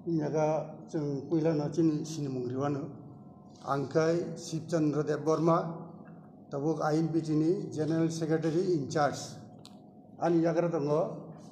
Inaga जों पहिलानो चिनि सिनिमुंग्रिवानो आंखाय शिवचंद्र देव Verma tabuk INPT ni General Secretary in Charge ani yagra tongo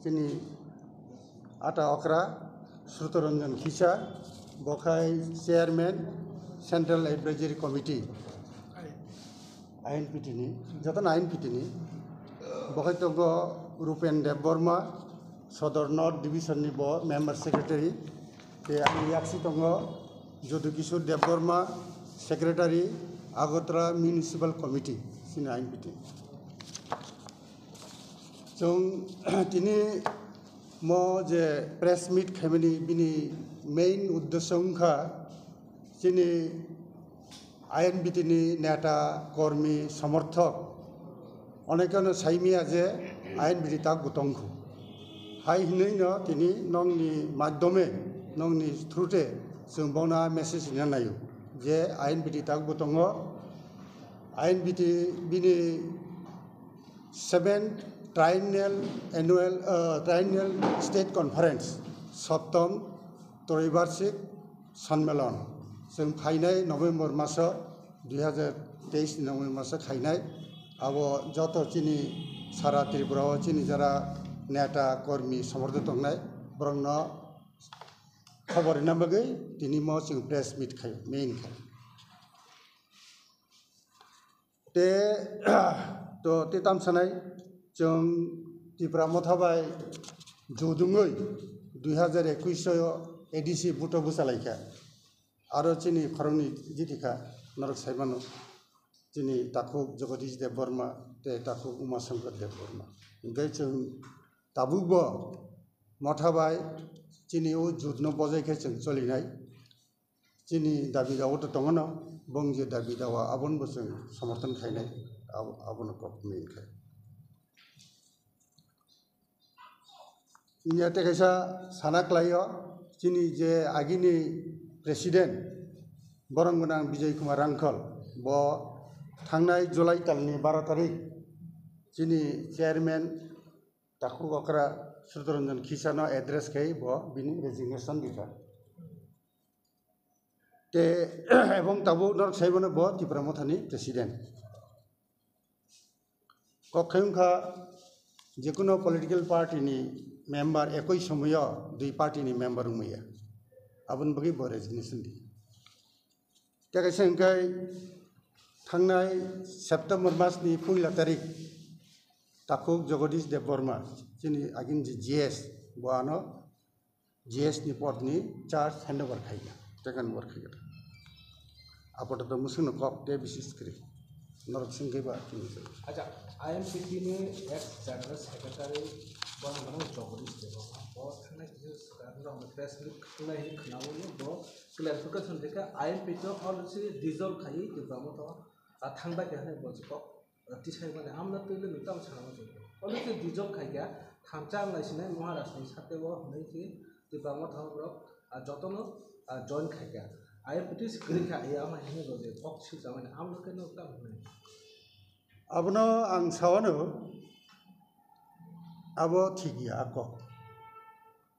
chini ata okra Srutoranjan Khisa bokai Chairman Central Advisory Committee INPT ni jatan INPT ni bokai tongo Rupen Dev Verma Sodor North Division ni bo Member Secretary te ani yaksi tongo Jodukishore Dev Verma Secretary Agotra Municipal Committee sini INPT jong tini mo je press meet khamini bini main uddesho kha sini INPT ni neta kormi samarthok onekano saimia je INPT tak butongkhu hai hinai no tini nongni madhyome nongni through jong bona message nanayu je INPT tak butongo INPT bini 7th Triennial State Conference Soptom Toribarsik Sanmelan जों फाइनाय नभेम्बर मासो 2023 नभेम्बर मासो खाइनाय आबो जत चिनि सारा त्रिपुरा चिनि जरा नेता कर्मी समर्थक दंनाय ब्रंन खबर नामगै दिनै म जों प्रेस मिट खाय मेइन खाय ते तामसानाय जों त्रिपुरा मथाबाय जुदुङै 2021 एडिसि बुट बुसालायखा आरो चिनि खरंनि जितिखा नरक साइबानो चिनि ताखुक जगदीश देव वर्मा ते ताखुक उमाशंकर देव वर्मा ओंखाय जों ताबुबो मथाबाय चिनि ओ जुदनो बजायखा जों चलिनाय चिनि दाबि दावत दङनो बंजे दाबि दावा आबन बोसों समर्थन खायनाय आबन प्रमेय खाय इन्डिया तेखायसा सानाक्लायो चिनि जे आगिनि प्रेसिडेंट बरंगोनां विजय कुमार रांखल बो थांनाय जुलाई तालनि 12 तारिख चिनि चेयरमैन ताखु अकरा श्रुतरंजन खिसानो एड्रेस खाय बो बिनि रेजिग्नेशन दिखा ते एवं ताबु नरक साइबनो बो त्रिपुरा मथानि प्रेसिडेंट कखैंखा जेकुनो पॉलिटिकल पार्टी नि मेंबर एकई समय दुई पार्टी नि मेंबर उमैया आबन बगै बो रेजिग्नेशन दि तेखायसा ओंखाय थांनाय सेप्टेम्बर मासनि 1 तारिख ताखुक जगदीश देव वर्मा चिनि आगिन जे जीएस बोआनो जीएस नि पदनि चार्ज हैंडओवर खायगा टेकन ओवर खायगा आपातत मुसुनो कप ते विशेष करी नरक सिंह के बात अच्छा INPT ने एक्स जनरल सेक्रेटरी बरंगोनां जगदीश देव वर्मा बो थांनाय सरकारनो प्रेस मिट खुंनाय नि खनावनो बो क्लेरिफिकेशन देका INPT अलरेडी डिजल्व खायि त्रिपुरा तो थांबा के हने बजको तिसाय माने आमना तैले मिटाम छानामा जो अलरेडी डिजल्व खायगा थामचा नायसिनाय महाराष्ट्रनि सातेबो हनै कि त्रिपुरा मथावरो जतनो जॉइन खायगा INPT स्क्रिखा या मा हने बजे पक्षि जामाने आमना केनो काम हनै abno ang sawano abo thigia ako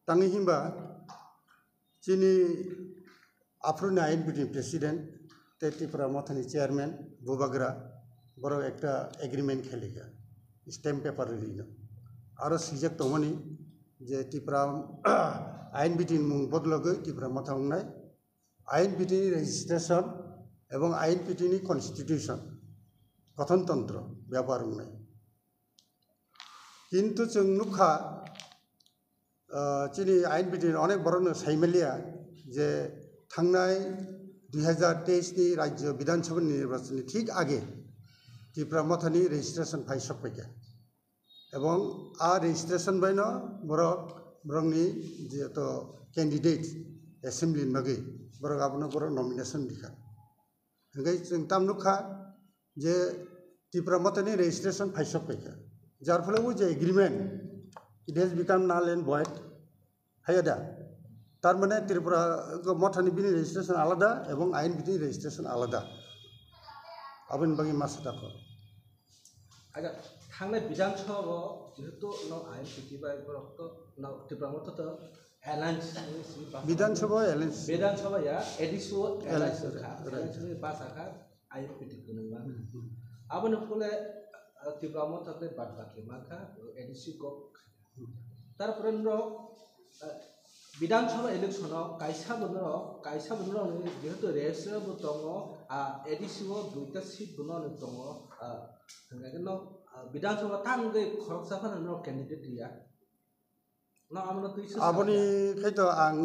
tangi himba chini afruna INPT president te Tripura mathani chairman bubagra boro ekta agreement kheliga stamp paper rilo aro sijak tomani je Tripura INPT mung bodlogoi Tripura mathangnai INPT registration ebong INPT ni constitution गठनतंत्र व्यापार में किंतु जों नुखा चिनि INPT अनेक बरनो साइमेलिया जे थांनाय 2023 नि राज्य विधानसभा निर्वाचन ठीक आगे त्रिपुरा मथानि रेजिस्ट्रेशन फाइ सफैगा एवं आ रेजिस्ट्रेशन बायनो बरंनि जे तो कैंडिडेट असेंबली नगै बर गाबनो बर नॉमिनेशन दिखा हंगै जों ताम नुखा जे त्रिपुरा मथानि रेजिस्ट्रेशन फाइसप फैखा जार फले वो जे agreement it has become null and void हायदा तार माने त्रिपुरा मथानि बिनि रेजिस्ट्रेशन आलादा एवं INPT रेजिस्ट्रेशन आलादा आबन बगै मासदाखो आजा थांनाय विधानसभा जेहेतु न INPT बाय बरक न त्रिपुरा मथ alliance বিধানসভা এলায়েন্স বিধানসভা ya edisu alliance Alliance, kha right. alliance ni basa kha IMPT kunai ma abone pole tibramo thate bad bakle ma kha edisu ko তারপরে বিধানসভা ইলেকশনও কাইসা বনর যেহেতু রেজিস্টার দङ এডিসিও দুইটা সিট বনর দङ কিন্তু বিধানসভা তাंगै खरकसाफोरनो क्यान्डिडेट गैया ना आमनो दुइसो आबनि खायथ' आं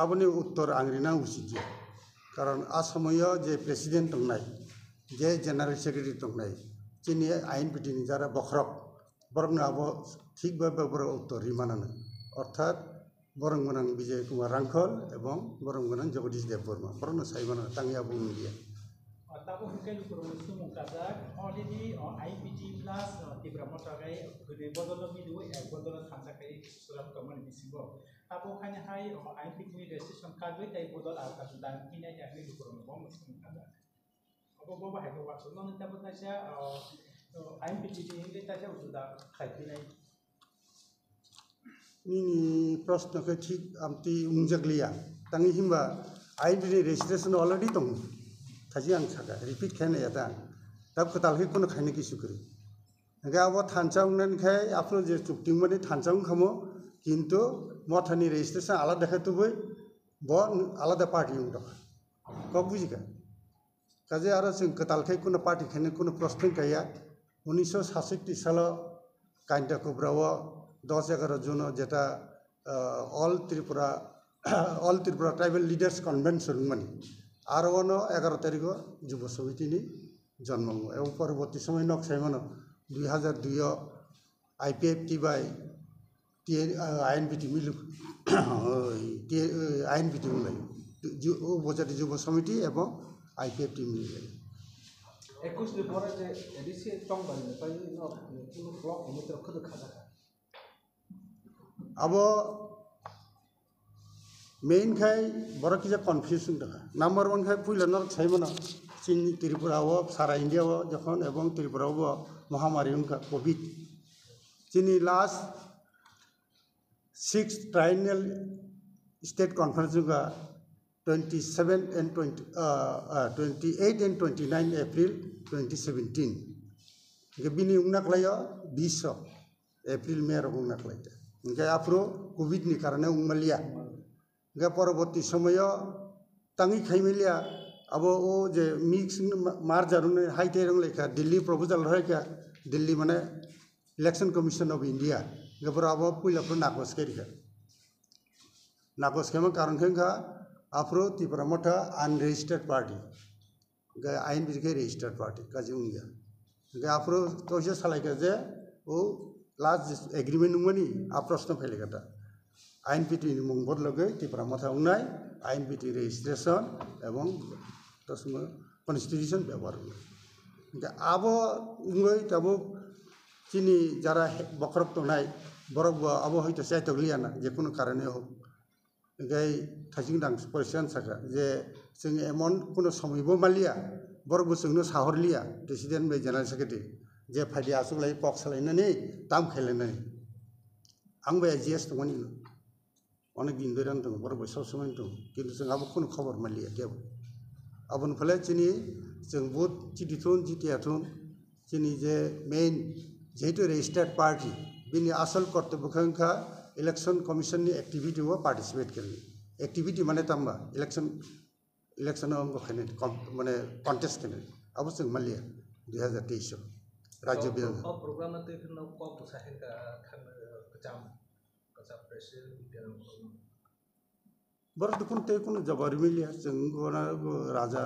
आबनि उत्तर आंरिना उचित कारण आसामाव जे प्रेसिडेंट दंनाय जे जेनेरेल सेक्रेटारि दंनाय जोंनि आइएनपिटि नि जारा बख्रक बरंनो आबो ठीक भाबे बर उत्तर रिमानानो अर्थात बरं गोनां विजय कुमार रांखल एवं बरं गोनां Jagdish Debbarma बरंनो साइबानो तांगिया बुंलिया Tapo mungkin kurang sumung kaza already IPT plus tibramo tagai gede bodolo midu bodolo thansa kai suram kaman bisibo tapo khane hai IPT ni registration kagoi tai bodol alka sudan kine ya ni kurang bom sumung kaza abo bo bahai ko waso non tapo tasya IPT ni tasya sudah khaipinai ini प्रश्न के ठीक आमती उंजगलिया तांगी हिमबा आइएनपिटि registration already दं थाजी आं saga repeat खाने याता तब कताल के कोनो खाने की सुकरी नगा अब थानचाउंगन खाय आफ्नो जे चुक्तिं माने थानचाउंग खमो किन्तु मथानि रेजिस्ट्रेशन आलादा देखातुबै ब आलादा पार्टी उंग दख कब बुजिका काजे आरो जों कताल के कोनो पार्टी खाने कोनो प्रश्न गया 1966 साल काइन्टा कुब्राव 10-11 जुन जेटा all Tripura tribal leaders convention माने आरोनो 11 तारिख युव समिति जन्म एवं परवर्ती समय नक्साइमानो 2002 आईपीएफटी बाय आईएनपिटि मिलु आईएनपिटि उनलाय उपजाति युव समिति एवं आईपीएफटी मिलु 21 नि परे जे एडिसि टंग बानि पाइ न कुनु ब्लक मिटर खद खाजा अब मेन खाय बरकिजा कन्फ्यूजन दखा नम्बर 1 खाय पुइला नर छाइमना चीन त्रिपुराव सारा इंडियाव जखन एवं त्रिपुराव महामारी उनका कोविड चीनी लास्ट 6 ट्राइनियल स्टेट कॉन्फ्रेंस का 28 and 29 अप्रैल 2017 के बिनि उंगनाखलायो 20 अप्रैल मे रो उंगनाखलायते इनके आफ्रो कोविड नि कारणे उंगमलिया के परवर्ती समय तांगी खाइमेलिया अब ओ जे मिक्स मार जारुने हाइटे रंग लेखा दिल्ली प्रपोजल रहेका दिल्ली माने इलेक्शन कमिशन ऑफ इंडिया के पर अब पुइला पर नाकस केरिका नाकस केमा कारण खेंखा आफ्रो त्रिपुरा मथा अनरजिस्टर्ड पार्टी के आईएनपिटि के रजिस्टर्ड पार्टी काजी उंगिया के आफ्रो तोसे सालायका जे ओ लास्ट एग्रीमेंट नुमनि आ प्रश्न फैलेगाटा आईएनपिटि नि मुं बदलगै त्रिपुरा मथा उंनाय आईएनपिटि रेजिस्ट्रेशन एवं तसम कन्स्टिट्यूशन व्यवहार के अब उंगै तबो चिनी जरा बखरक तनाय बरक अब हयतो सायतगलियाना जे कोनो कारणे हो गई थाजिं दां परिसान साका जे जों एमन कोनो समयबो मालिया बरक जोंनो साहरलिया प्रेसिडेंट बाय जनरल सेक्रेटारि जे फाइदि आसुलाय पक सालायनानै ताम खायलायनानै आं बाय जीएस दंमोन अनेक दिन बेरान दं बरक सब समय दं किन्तु जों अब कोनो खबर मालिया केब अबन फले चिनी जों बहुत चिटिथुन जितियाथुन चिनी जे मेन जेहेतु रजिस्टर्ड पार्टी बिनि आसल कर्तव्यखा इलेक्शन कमिशन नि एक्टिविटी वो पार्टिसिपेट करें एक्टिविटी माने तम्बा इलेक्शन खाने माने कॉन्टेस्ट करें अब जों मालिया 2023 राज्य विधानसभा प्रोग्राम ते खनो को साहेन का खान कचाम प्रेसिडेंट बर दुकुन ते कुन जबार मिलिया जों गोना राजा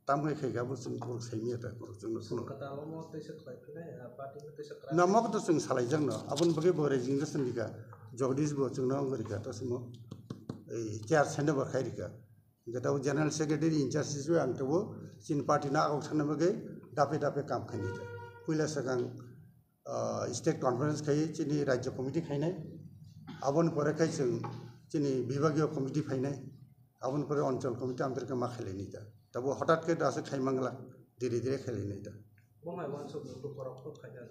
तामै खायगाबो जों बर साइमिया ता जों सुनो कतालो म तेसे खाइफिनाय पार्टी में तेसे नमक तो जों सालाय जोंनो अपन बगे बरे जिंगसन दिका जगदीश बो जोंनो अंगरिका तसमो ए चेयर सेने बखाइरिका जेटाव जनरल सेक्रेटारि इंचार्ज जो आं तबो चिन पार्टी ना आउ थाने बगे दापे दापे काम खाइनिता पुइला सगां स्टेट कॉन्फ्रेंस खाइ चिनि राज्य कमिटी खाइनाय आबन परे खाइ जों चिनी विभागीय कमिटी फाइनाय आबन परे अंचल कमिटी आमतरके मा खाइलायनिता तब हठात के दासे खाइमांगला धीरे धीरे खाइलायनिता बहाय वानसो तो परक खाइदा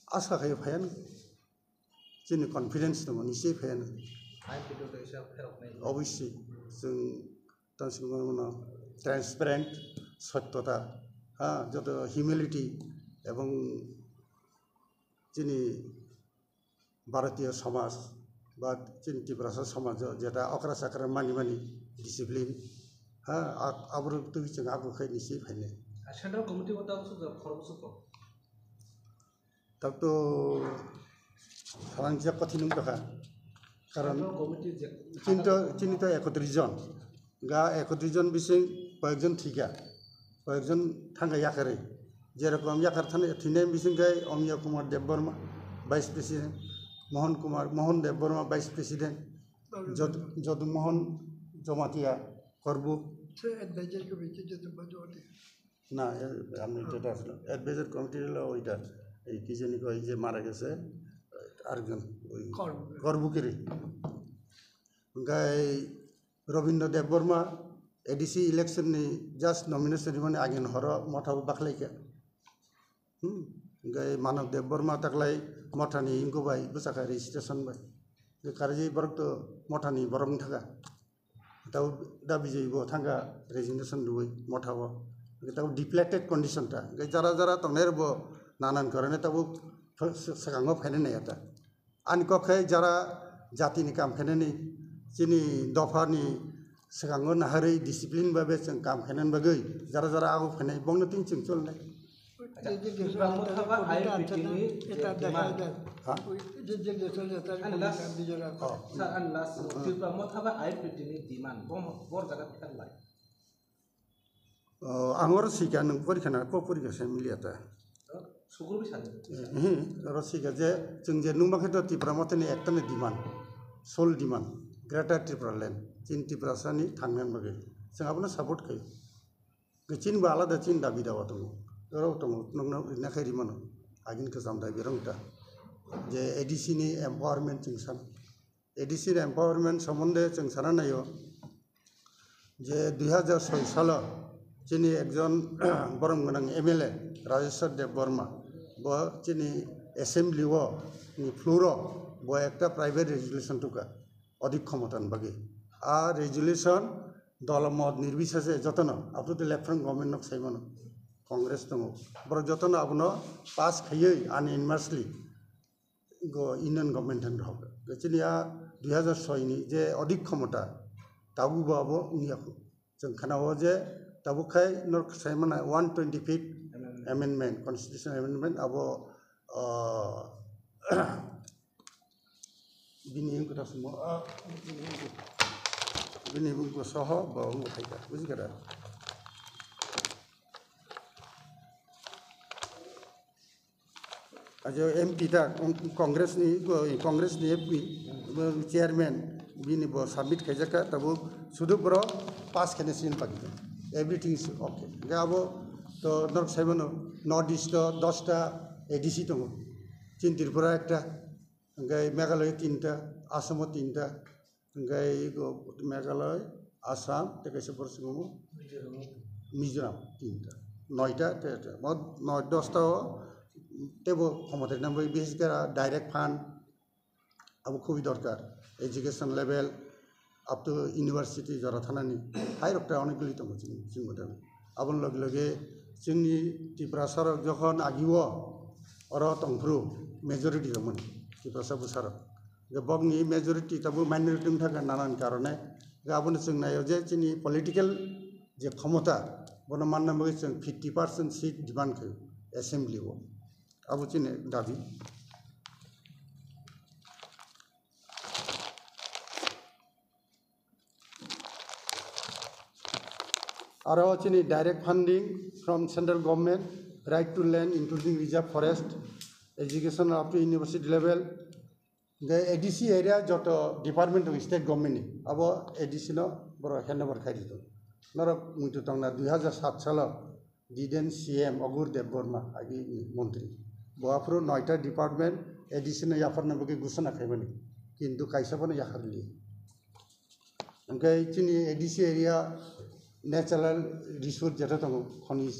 आशा खाइ फायान जोंनि कनफिडेन्स दङ निश्चय फैयानो IMP টো এসে ফেরত নেই অবশ্যই जों তার উনাव ট্রান্সপারেন্ট সত্যতা হ্যাঁ যত হিউমিলিটি এবং जोंनि भारतीय समाज বা जोंनि त्रिपुरा समाज যেটা अकरा साकरा मानि डिसिप्लिन हाँ आबरो तो जों आगुखाय निश्चय फैनो সেন্ট্রাল কমিটি কথা খরচ তো तब तो फालांगिया कठिन नंखाखा कारण কমিটি যে चिन्हित 31 जन गा 31 जन बिसिं कयेकजन थिगा कयेकजन थांगा याखारै जेरकम याखार थिनाय बिसिंगाय Amiya Kumar Debbarma vice president Mohan Debbarma vice president Jadumohan Jamatia करबु एडवाइजर कमिटी ना আমি যেটা আসলে অ্যাডভাইজার কমিটি হলো ওইটা এই কি জানি কই যে মারা গেছে আরেকজন ওই করবুকিরি গাই রবীন্দ্র দেববর্মা এডিসি ইলেকশননি জাস্ট নমিনেশন সেরিমনি আগেন হর মঠাবো বাখলাইকা गाय मानव देबबर्मा तकलाई मठानी इंगुबाई बुसाखा रेजिस्ट्रेशन बाय कारजी बरक तो मठानी बरं थाका ताव दा बिजयबो थांगा रेजिग्नेशन दुबै मठाबो ताव डिप्लेटेड कंडीशन ता गाय जरा जरा तंगनेरबो नानान करने ताव सगांगो फायने नायाता आनकखै जरा जातिनि काम फायने जिनि दफानि सगांगो नाहरै डिसिप्लिन बाबे जों काम फायने बागै जरा जरा आगो फायनाय बंनो तिं जों चलनाय आंगर सिका नों परिखाना को परिखासे मिलियाता रसिका जे जों जे नुमाखै तो त्रिपुरा मथनि एकटानि demand sole demand greater Tripura land चिन त्रिपुरासानि थांनान बागै जों आबनो सापर्ट खायो गचिनबो आलादा चिन दाबि दावा दङ राव दङ नोंनाव नाखायरि मानो आगिन गोजाम दाबि रंता जे एडिसि नि एम्पावरमेन्ट जों सान एडिसि एम्पावरमेन्ट सम्बन्धे जों साना नायो जे 2006 साल जोंनि एकजन बरम गोनां एमएलए राजेश्वर देबबर्मा ब जोंनि एसेम्बली नि फ्लोर ब एकटा प्राइवेट रेजुलेशन टुका अधिक क्षमतान बागे आ रेजुलेशन दलमत निर्विशेषे जतन आपलो लेफ्ट गभर्नमेंट नक साइमनो कांग्रेस दङ बर जतन आपनो पास खयै अनएनमासलि गो इंडियन गभर्नमेंट हन रहब गचिनिया 2006 नि जे अधिक क्षमता ताबु बाबो उनियाखौ जों खानाव जे ताबुखाय नर्क साइमना 125 amendment constitution amendment abo bini kita semua bini bungku soho bawa bungku kaita buzi kada aja MP ta Congress ni MP chairman bini bawa submit kaijaka tabu sudu bro pass kenesin pagi everything is okay gabo तो नर्क साइमनो north east 10टा ADC दङ चिन त्रिपुरा एकटा गाय मेघालय 3टा आसाम 3टा गाय मेघालय आसाम तेकासे परसिमो मिजोराम 3टा 9टा बहुत 10टा तेबो क्षमता नाम बिशेष कर direct fund अब खुबই दरकार education level up to university जरा थानानि हाई रक्टा अनेकগুলি दङ जों मोदां आबन लगे लगे जोंनि त्रिपुरा सार जखन आगिव अर तंफ्रु मेजरिटी दंमोन त्रिपुरा सार बगनि मेजरिटी ताबो माइनरिटी थाखाय नानान कारणे गाबोन जों नायो जे जोंनि पलिटिकल जे क्षमता बन माननांगौ जों 50% सीट डिमांड खायो एसेम्बली आबो जोंनि दाबि Are any direct funding from central government, right to land, including reserve forest, education up to university level. The ADC area joto department of state government. Abo ADC no boro handover khai dito. Nara mutu tangna 2007 sala diden CM Agur Deborma agi montri. Boapro 9টা department ADC no yafar na bagi gusana khaibani. Kintu kaisa bana yaharli. Angkai chini ADC area natural resource jata tango khoni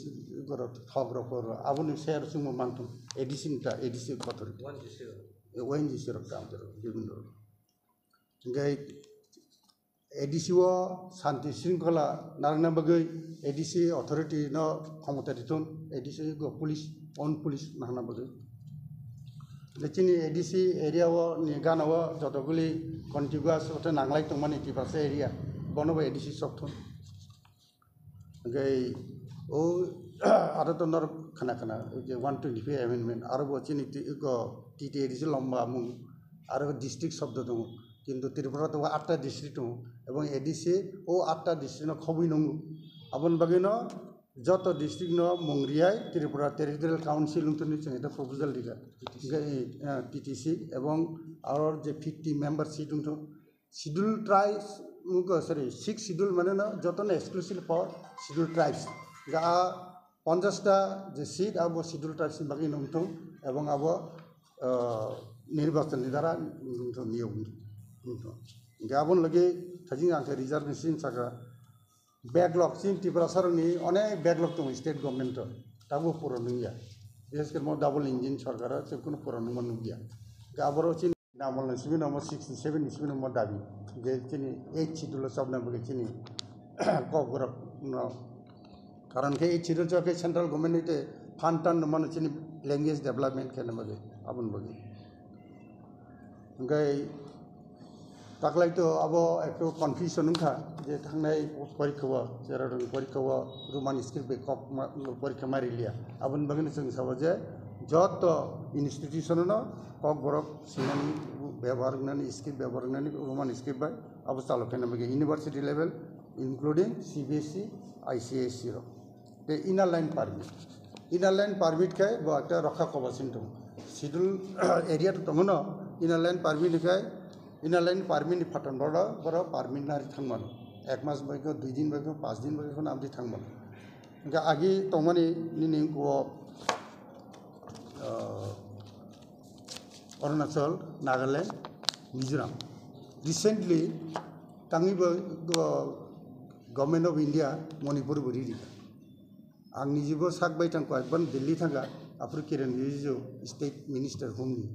gorot thogrokor abuni share sumo mantu ADC ta ADC kotor ONGC rok kam jero bibinno ngai ADC o Santi Sringkhala narangna bagai ADC authority no khomota ditun ADC go police on police narangna bagai lechini ADC area o ni gana o jotoguli contiguous ote nanglai tongmani ti pase area bonobo ADC sokthon ngai o ada to nor khana khana je 125 amendment arbo chini go TTADC lomba mung aro district শব্দ দङ কিন্তু ত্রিপুরা তো 8টা district এবং ADC ও 8টা district খবই নং আবন বাগিনো যত ডিস্ট্রিক্ট ন মংরিয়াই ত্রিপুরা টেরিটরিয়াল কাউন্সিল উন্তনি এটা প্রপোজাল দিলা টিটিসি এবং আর যে 50 মেম্বার সিট উন্ত শিডিউল ট্রাইবস সরি 6 শিডিউল মানে না যত না এক্সক্লুসিভ ফর শিডিউল ট্রাইবস গা 50টা যে সিট আবো শিডিউল ট্রাইবস বাকি নং এবং আবো নির্বাচন দ্বারা নিয়োগ গাবন লগে থাজিং আংকে রিজার্ভেশন সাকা ব্যাকলগ চিন ত্রিপুরা সরকারনি অনেক ব্যাকলগ দङ স্টেট गभर्नमेंट दाबो पुरन नंगिया বিশেষ করে ডাবল ইঞ্জিন সরকার আছে কোনো পুরন নंगिया গাবরো চিন নামল নসিবি নম্বর 67 নিসিবি নম্বর দাবি যে চিনি 8 শিডিউল সব না বগে চিনি কগরক কারণ কে 8 শিডিউল জকে সেন্ট্রাল গভর্নমেন্ট ফান্ড টান মানে চিনি ল্যাঙ্গুয়েজ ডেভেলপমেন্ট কেন বগে আবন বগে गाय ताकलाय तो अब एक कन्फ्यूजन नखा जे थांनाय परीक्षा जेराव परीक्षा रोमान स्क्रिप्ट बे कप परीक्षा मारिलिया आबन बगन जों साबा जे जत इन्स्टिट्यूशन न कक बरक सिनानि व्यवहार गनानि स्क्रिप्ट व्यवहार गनानि रोमान स्क्रिप्ट बाय अब चालुकेन बगे university level including CBSE ICSE रो ते इनर लाइन परमिट के बटा रखा कबासिन दं शिड्यूल एरिया तो दङ न इनर लाइन परमिट फाटन बड़ा परमिट नारी थांगमान 1 मास बैगो 2 दिन बैगो 5 दिन बैगो नामदि थांगमान इनका आगे तंगमानि निनि को अरुणाचल नागालैंड मिजोराम रिसेंटली तांगिबो गवर्नमेंट ऑफ इंडिया मणिपुर बुरी आं निजेबो साकबाय थांको एकबार दिल्ली थांगा आफुर किरण रिजिजु स्टेट मिनिस्टार होमनि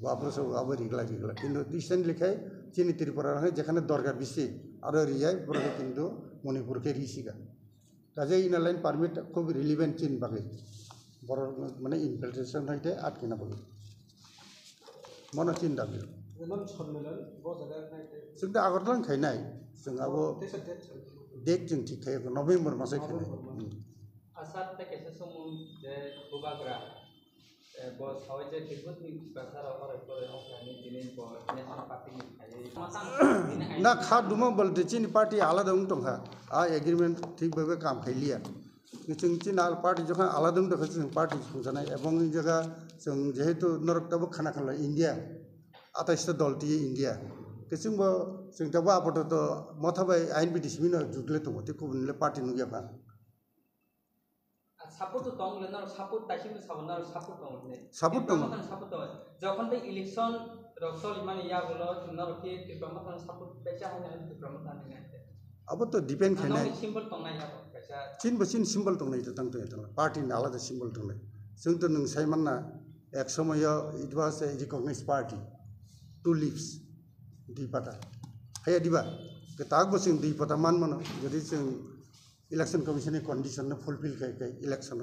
वापर सब आबो रिगला किन्तु रिसेंटली खाय चिनि त्रिपुरा है जेखाने दरकार बिसि आरो रियाय बरके किन्तु मणिपुर के रिसिगा काजे इन लाइन परमिट खूब रिलेवेंट चिन बागै बर माने इनफिल्ट्रेशन होइते आटकिना बागै मन चिन दाबि जों दा आगरलां खायनाय जों आबो डेट जों ठीक खाय November मासै खायनाय asal tak kisah semua je bubagra bos awal je disebut ni pasar orang orang ni jenis bos national party ni ना खा दुमा बलते चिनी पार्टी आलादा उंटं हा आ एग्रीमेंट ठीक भाबे काम खाइलिया जों चिन आल पार्टी जखा आलादा उंटं जों पार्टी खुंजानाय एबं इ जगह जों जेहेतु नरकताबो खाना खाला इंडिया 28 दल ती इंडिया केसिंबो जों दाबो आबोद तो मथाबाय आइन बिदिसिबिन जुगले तो मते कुबनले party नुगियाबा support to tong lenar support tasim sabanar support tong ne support tong support to যখন তে ইলেকশন রক্সল মানে ইয়া গুলো নর কে প্রমোশন সাপোর্ট পেছা হয় না প্রমোশন নাই अब तो डिपेंड खायनाय सिम्बल तंग नाय पेसा चिन बसिन सिम्बल तंग नाय तंग तो पार्टी आलादा सिम्बल तंग नाय जों तो नों सायमानना एक समय it was a recognized party टू लिव्स दी पता हाया दिबा के ताग बसिन दी पता मान मन जदि जों इलेक्शन कमिशन कंडीशन फुलफिल खाय इलेक्शन